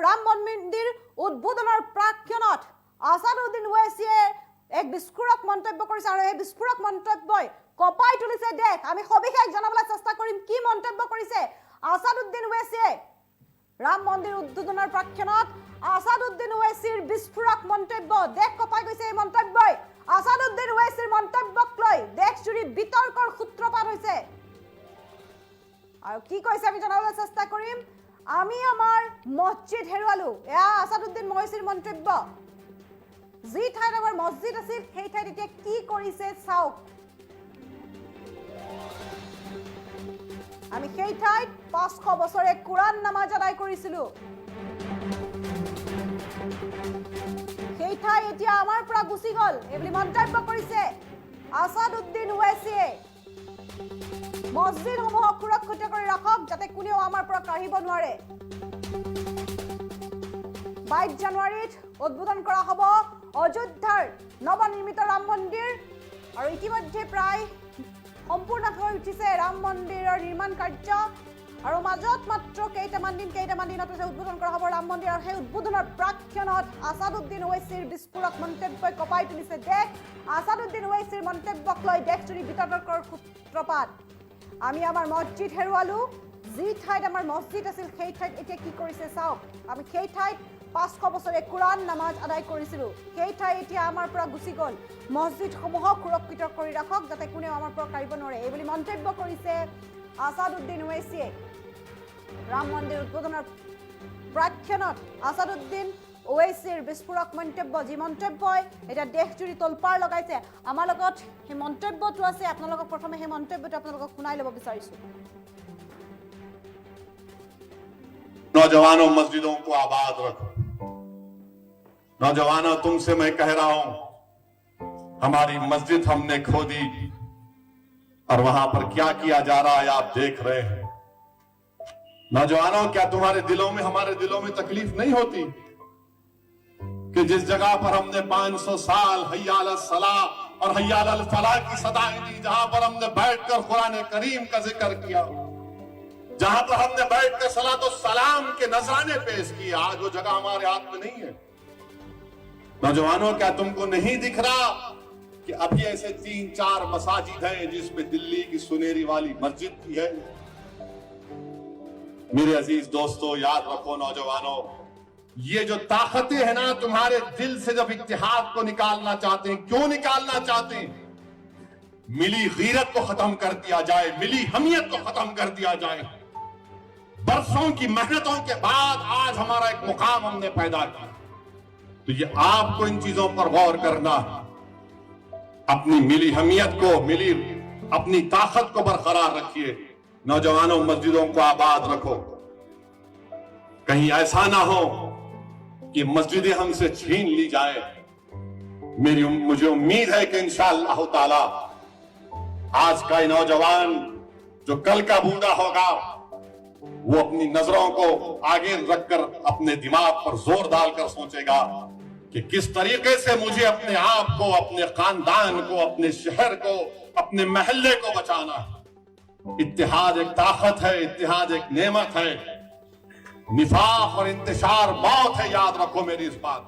ৰাম মন্দিৰ উদ্বোধনৰ প্ৰাক্ষণত আসাদুদ্দিন ওৱেইছিয়ে এক বিস্ফোৰক মন্তব্য কৰিছে আৰু এই বিস্ফোৰক মন্তব্যই কপাই তুলিছে দেশ। আমি সবিশেষ জনাবলৈ চেষ্টা কৰিম কি মন্তব্য কৰিছে আসাদুদ্দিন ওৱেইছিয়ে। ৰাম মন্দিৰ উদ্বোধনৰ প্ৰাক্ষণত আসাদুদ্দিন ওৱেইছিৰ বিস্ফোৰক মন্তব্য, দেশ কপাই গৈছে এই মন্তব্যই। আসাদুদ্দিন ওৱেইছিৰ মন্তব্যক লৈ দেশজুৰি বিতৰ্কৰ সূত্ৰপাত হৈছে আৰু কি কৈছে আমি জনাবলৈ চেষ্টা কৰিম। আমি আমাৰ মছজিদ হেৰুৱালো, এয়া আসাদুদ্দিন ওৱেইছিৰ মন্তব্য। যি ঠাইত আমাৰ মছজিদ আছিল সেই ঠাইত এতিয়া কি কৰিছে চাওক। আমি সেই ঠাইত 500 বছৰে কোৰাণ নামাজ আদায় কৰিছিলো, সেই ঠাই এতিয়া আমাৰ পৰা গুচি গল এইবুলি মন্তব্য কৰিছে আসাদুদ্দিন ওৱেইছিয়ে। মছজিদসমূহক সুৰক্ষিত কৰি ৰাখক যাতে কোনেও আমাৰ পৰা কাঢ়িব নোৱাৰে। 22 জানুৱাৰীত উদ্বোধন কৰা হ'ব অযোধ্যাৰ নৱনিৰ্মিত ৰাম মন্দিৰ আৰু ইতিমধ্যে প্ৰায় সম্পূৰ্ণ হৈ উঠিছে ৰাম মন্দিৰৰ নিৰ্মাণ কাৰ্য আৰু মাজত মাত্ৰ কেইটামান দিনত উদ্বোধন কৰা হ'ব ৰাম মন্দিৰ আৰু সেই উদ্বোধনৰ প্ৰাক্ষণত আসাদুদ্দিন ওৱেইছিৰ বিস্ফোৰক মন্তব্যই কপাই তুলিছে দেশ। আসাদুদ্দিন ওৱেইছিৰ মন্তব্যক লৈ দেশজুৰি বিতৰ্কৰ সূত্ৰপাত। আমি আমাৰ মছজিদ হেৰুৱালো, যি ঠাইত আমাৰ মছজিদ আছিল সেই ঠাইত এতিয়া কি কৰিছে চাওক। আমি সেই ঠাইত 500 বছৰে কোৰাণ নামাজ আদায় কৰিছিলো, সেই ঠাই এতিয়া আমাৰ পৰা গুচি গল। মছজিদসমূহক সুৰক্ষিত কৰি ৰাখক যাতে কোনেও আমাৰ পৰা কাঢ়িব নোৱাৰে এইবুলি মন্তব্য কৰিছে আসাদুদ্দিন ওৱেইছিয়ে। ৰাম মন্দিৰ উদ্বোধনৰ প্ৰাক্ষণত আসাদুদ্দিন ওৱেইছিৰ বিস্ফোৰক মন্তব্য, যি মন্তব্যই এতিয়া দেশজুৰি তোলপাৰ লগাইছে। আমাৰ লগত সেই মন্তব্যটো আছে, আপোনালোকক প্ৰথমে সেই মন্তব্যটো আপোনালোকক শুনাই ল'ব বিচাৰিছো। नौजवानों, मस्जिदों को आबाद रखो। नौजवानों, तुमसे मैं कह रहा हूं, हमारी मस्जिद हमने खो दी और वहां पर क्या किया जा रहा है आप देख रहे हैं। नौजवानों, क्या तुम्हारे दिलों में हमारे दिलों में तकलीफ नहीं होती कि जिस जगह पर हमने 500 साल हय्या अल सलाह और हय्या अल फलाह की सदाएं दी, जहां पर हमने बैठकर कुरान करीम का जिक्र किया, जहां पर हमने बैठकर सलातो सलाम के नजराने पेश किए, आज वो जगह हमारे हाथ में नहीं है। नौजवानों, क्या तुमको नहीं दिख रहा कि अभी ऐसे 3-4 मसाजिद हैं जिसमें दिल्ली की सुनेरी वाली मस्जिद भी है। मेरे अजीज दोस्तों, याद रखो नौजवानों, ये जो ताकतें हैं ना, तुम्हारे दिल से जब इत्तेहाद को निकालना चाहते हैं, क्यों निकालना चाहते हैं? मिली गीरत को खत्म कर दिया जाए, मिली हमियत को खत्म कर दिया जाए। बरसों की मेहनतों के बाद आज हमारा एक मुकाम हमने पैदा किया, तो ये आपको इन चीजों पर गौर करना, अपनी मिली हमियत को, मिली अपनी ताकत को बरकरार रखिए। नौजवानों, मस्जिदों को आबाद रखो। कहीं ऐसा ना हो कि मस्जिदें हमसे छीन ली जाए। मुझे उम्मीद है कि इंशाअल्लाह ताला आज का नौजवान जो कल का बूढ़ा होगा, वो अपनी नजरों को आगे रखकर अपने दिमाग पर जोर डालकर सोचेगा कि किस तरीके से मुझे अपने आप को, अपने खानदान को, अपने शहर को, अपने महल्ले को बचाना है। इत्तेहाद एक ताकत है, इत्तेहाद एक नेमत है। निफाक और इंतशार मौत है, याद रखो मेरी इस बात।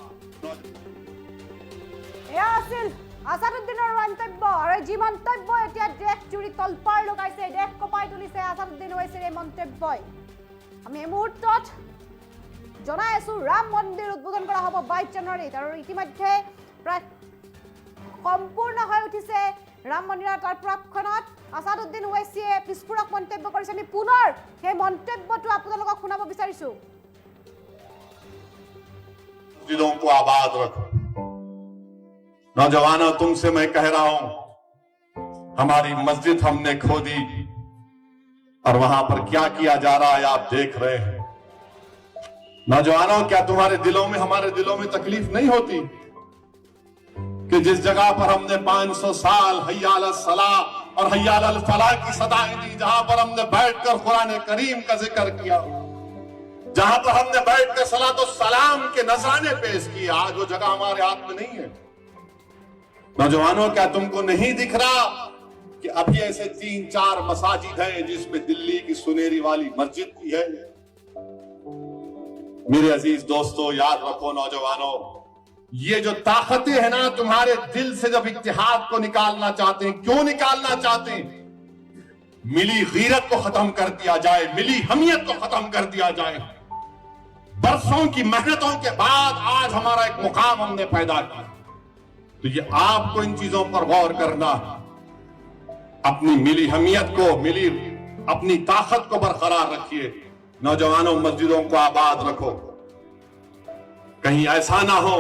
এয়া আছিল আসাদুদ্দিনৰ মন্তব্য আৰু যি মন্তব্য এতিয়া দেশজুৰি তলপাৰ লগাইছে, দেশ কপাই তুলিছে আসাদুদ্দিন ওৱেইছিৰ এই মন্তব্যই। আমি এই মুহূৰ্তত জনাই আছো ৰাম মন্দিৰ উদ্বোধন কৰা হ'ব 22 জানুৱাৰীত আৰু ইতিমধ্যে প্ৰায় সম্পূৰ্ণ হৈ উঠিছে ৰাম মন্দিৰৰ তাৰ প্ৰাক্ষণত আসাদুদ্দিন ওৱেইছিয়ে বিস্ফোৰক মন্তব্য কৰিছে। আমি পুনৰ সেই মন্তব্যটো আপোনালোকক শুনাব বিচাৰিছো। मस्जिदों को आबाद रखो। नौजवानों, तुमसे मैं कह रहा हूं, हमारी मस्जिद हमने खो दी और वहां पर क्या किया जा रहा है आप देख रहे हैं। नौजवानों, क्या तुम्हारे दिलों में हमारे दिलों में तकलीफ नहीं होती कि जिस जगह पर हमने 500 साल हय्या अल सलाह और हय्या अल फलाह की सदाएं दी, जहां पर हमने बैठकर कुरान करीम का जिक्र किया, जहां पर हमने बैठकर सलातो सलाम के नजराने पेश किए, आज वो जगह हमारे हाथ में नहीं है। नौजवानों, क्या तुमको नहीं दिख रहा कि अभी ऐसे 3-4 मसाजिद हैं जिसमें दिल्ली की सुनेरी वाली मस्जिद भी है। मेरे अजीज दोस्तों, याद रखो नौजवानों, ये जो ताकतें हैं ना तुम्हारे दिल से जब इत्तेहाद को निकालना चाहते हैं, क्यों निकालना चाहते हैं? मिली गीरत को खत्म कर दिया जाए, मिली हमियत को खत्म कर दिया जाए। बरसों की मेहनतों के बाद आज हमारा एक मुकाम हमने पैदा किया। तो ये आपको इन चीजों पर गौर करना, अपनी मिली हमियत को, मिली अपनी ताकत को बरकरार रखिए। नौजवानों, मस्जिदों को आबाद रखो। कहीं ऐसा ना हो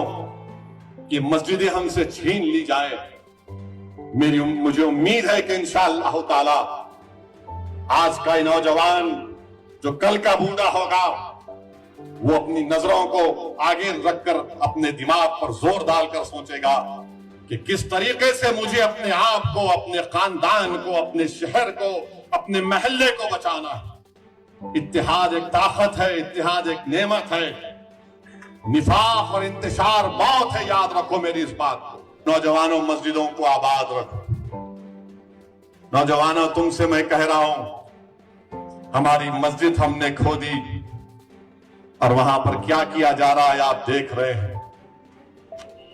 कि मस्जिदें हमसे छीन ली जाए। मुझे उम्मीद है कि इंशाअल्लाह ताला आज का ये नौजवान जो कल का बूढ़ा होगा, वो अपनी नजरों को आगे रखकर अपने दिमाग पर जोर डालकर सोचेगा कि किस तरीके से मुझे अपने आप को, अपने खानदान को, अपने शहर को, अपने महल्ले को बचाना है। इत्तेहाद एक ताकत है, इत्तेहाद एक नेमत है। निफाक और इंतशार मौत है, याद रखो मेरी इस बात को। नौजवानों, मस्जिदों को आबाद रखो। नौजवानों, तुमसे मैं कह रहा हूं, हमारी मस्जिद हमने खोदी और वहां पर क्या किया जा रहा है आप देख रहे हैं।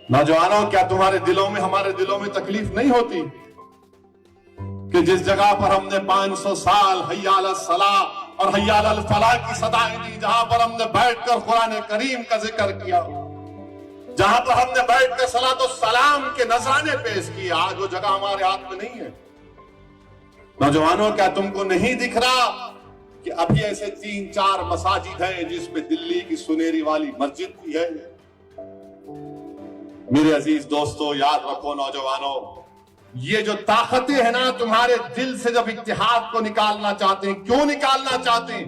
नौजवानों, क्या तुम्हारे दिलों में, हमारे दिलों में तकलीफ नहीं होती कि जिस जगह पर हमने 500 साल हय्या अला सलाह और हय्या अल फलाह की सदाएं दी, जहां पर हमने बैठकर कुरान करीम का जिक्र किया, जहां पर हमने बैठकर सलातो सलाम के नजराने पेश किए, आज वो जगह हमारे हाथ में नहीं है। नौजवानों, क्या तुमको नहीं दिख रहा कि अभी ऐसे 3-4 मसाजिद हैं जिसमें दिल्ली की सुनेरी वाली मस्जिद भी है? मेरे अजीज दोस्तों, याद रखो नौजवानों, ये जो ताकतें हैं ना तुम्हारे दिल से जब इत्तेहाद को निकालना चाहते हैं, क्यों निकालना चाहते हैं?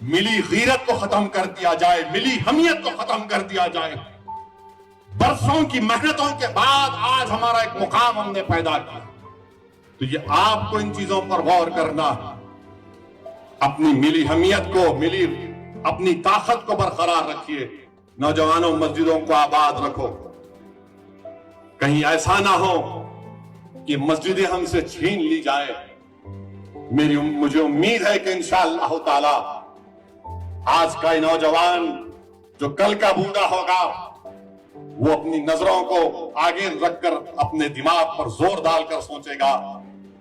मिली गीरत को खत्म कर दिया जाए, मिली हमियत को खत्म कर दिया जाए। बरसों की मेहनतों के बाद आज हमारा एक मुकाम हमने पैदा किया। तो ये आपको इन चीजों पर गौर करना, अपनी मिली हमियत को, मिली अपनी ताकत को बरकरार रखिए। नौजवानों, मस्जिदों को आबाद रखो। कहीं ऐसा ना हो कि मस्जिदें हमसे छीन ली जाए। मुझे उम्मीद है कि इंशाअल्लाह ताला आज का ये नौजवान जो कल का बूढ़ा होगा, वो अपनी नजरों को आगे रखकर अपने दिमाग पर जोर डालकर सोचेगा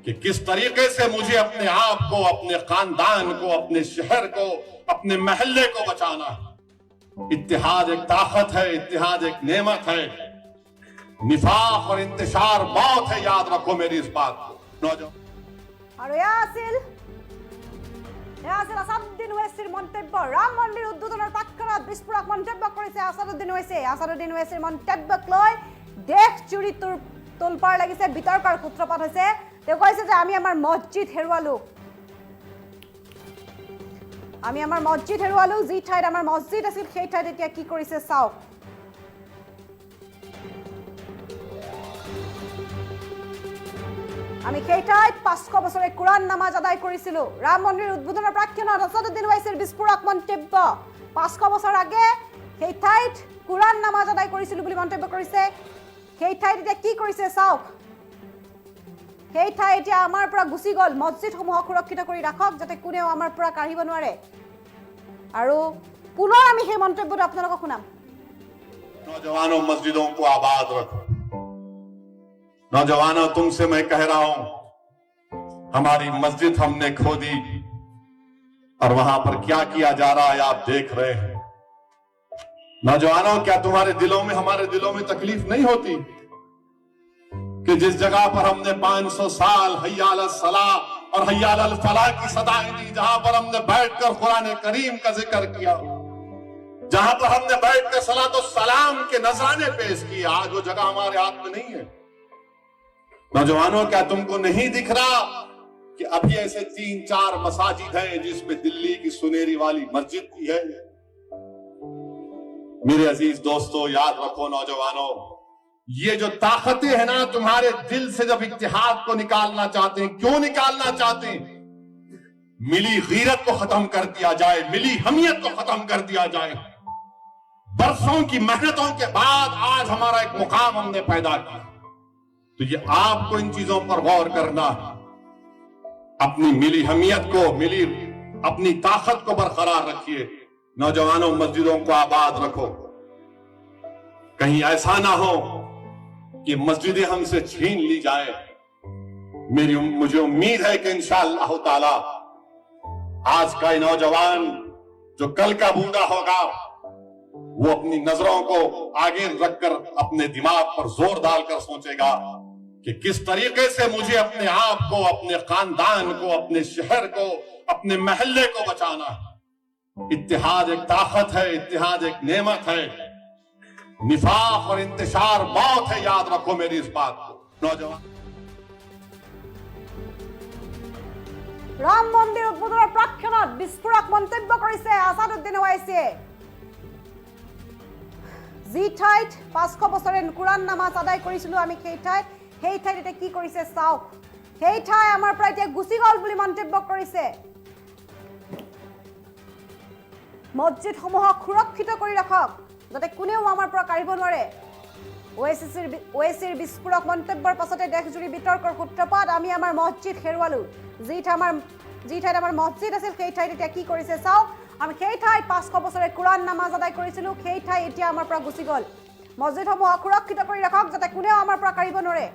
कि किस तरीके से मुझे अपने आप को, अपने खानदान को, अपने शहर को, अपने महल्ले को बचाना है। इत्तेहाद एक ताकत है, इत्तेहाद एक नेमत है। निफाक और इंतशार मौत है, याद रखो मेरी इस बात को। नौजवान আৰু এয়া আছিল আসাদুদ্দিন ওৱেইছিৰ মন্তব্য। ৰাম মন্দিৰ উদ্বোধনৰ প্ৰাক্ষণত বিস্ফোৰক মন্তব্য কৰিছে আসাদুদ্দিন ওৱেইছি। আসাদুদ্দিন ওৱেইছিৰ মন্তব্যক লৈ দেশ জুৰি তোলপাৰ লাগিছে, বিতৰ্কৰ সূত্ৰপাত হৈছে। তেওঁ কৈছে যে আমি আমাৰ মছজিদ হেৰুৱালো, যি ঠাইত আমাৰ মছজিদ আছিল সেই ঠাইত এতিয়া কি কৰিছে চাওক। আমি সেই ঠাইত 500 বছৰে কোৰআন নামাজ আদায় কৰিছিলো। ৰাম মন্দিৰ উদ্বোধনৰ প্ৰাক্ষণত আসাদুদ্দিন ওৱেইছিৰ বিস্ফোৰক মন্তব্য। 500 বছৰ আগে সেই ঠাইত কোৰআন নামাজ আদায় কৰিছিলো বুলি মন্তব্য কৰিছে। সেই ঠাইত এতিয়া কি কৰিছে চাওক। সেই ঠাই এতিয়া আমাৰ পৰা গুচি গ'ল। মছজিদসমূহক সুৰক্ষিত কৰি ৰাখক যাতে কোনেও আমাৰ পৰা কাঢ়িব নোৱাৰে। আৰু পুনৰ আমি সেই মন্তব্যটো আপোনালোকক শুনাম। नौजवानों, मस्जिदों को आबाद रखो। नौजवानों, तुमसे मैं कह रहा हूं, हमारी मस्जिद हमने खोदी और वहां पर क्या किया जा रहा है आप देख रहे हैं। नौजवानों, क्या तुम्हारे दिलों में, हमारे दिलों में तकलीफ नहीं होती कि जिस जगह पर हमने 500 साल हय्या अला सलाह और हय्या अल फलाह की सदाएं दी, जहां पर हमने बैठकर कुरान करीम का जिक्र किया, जहां पर हमने बैठकर सलातो सलाम के नजराने पेश किए, आज वो जगह हमारे हाथ में नहीं है। नौजवानों, क्या तुमको नहीं दिख रहा कि अभी ऐसे 3-4 मसाजिद हैं जिसमें दिल्ली की सुनेरी वाली मस्जिद भी है? मेरे अजीज दोस्तों, याद रखो नौजवानों, ये जो ताकतें हैं ना तुम्हारे दिल से जब इत्तेहाद को निकालना चाहते हैं, क्यों निकालना चाहते हैं? मिली गीरत को खत्म कर दिया जाए, मिली हमियत को खत्म कर दिया जाए। बरसों की मेहनतों के बाद आज हमारा एक मुकाम हमने पैदा किया। तो ये आपको इन चीजों पर गौर करना, अपनी मिली हमियत को, मिली अपनी ताकत को बरकरार रखिए। नौजवानों, मस्जिदों को आबाद रखो। कहीं ऐसा ना हो कि मस्जिदें हमसे छीन ली जाए। मुझे उम्मीद है कि इंशाअल्लाह ताला आज का नौजवान जो कल का बूढ़ा होगा, वो अपनी नजरों को आगे रखकर अपने दिमाग पर जोर डालकर सोचेगा कि किस तरीके से मुझे अपने आप को, अपने खानदान को, अपने शहर को, अपने महल्ले को बचाना है। इत्तेहाद एक ताकत है, इत्तेहाद एक नेमत है। निफाक और इंतशार मौत है, याद रखो मेरी इस बात को। नौजवान, राम मंदिर उद्বোधনৰ প্ৰাক্ষণত বিস্ফোৰক মন্তব্য কৰিছে আসাদুদ্দিন ওৱাইছিয়ে। যি ঠাইত 500 বছৰে কুৰাণ নামাজ আদায় কৰিছিলো আমি, সেই ঠাইত এতিয়া কি কৰিছে চাওক। সেই ঠাই আমাৰ পৰা এতিয়া গুচি গ'ল বুলি মন্তব্য কৰিছে। মছজিদসমূহক সুৰক্ষিত কৰি ৰাখক যাতে কোনেও আমাৰ পৰা কাঢ়িব নোৱাৰে। ওৱেচিৰ বিস্ফোৰক মন্তব্যৰ পাছতে দেশজুৰি বিতৰ্কৰ সূত্ৰপাত। আমি আমাৰ মছজিদ হেৰুৱালো। যি ঠাইত আমাৰ মছজিদ আছিল সেই ঠাইত এতিয়া কি কৰিছে চাওক। আমি সেই ঠাইত 500 বছৰে কুৰাণ নামাজ আদায় কৰিছিলো, সেই ঠাই এতিয়া আমাৰ পৰা গুচি গ'ল। মছজিদসমূহক সুৰক্ষিত কৰি ৰাখক যাতে কোনেও আমাৰ পৰা কাঢ়িব নোৱাৰে।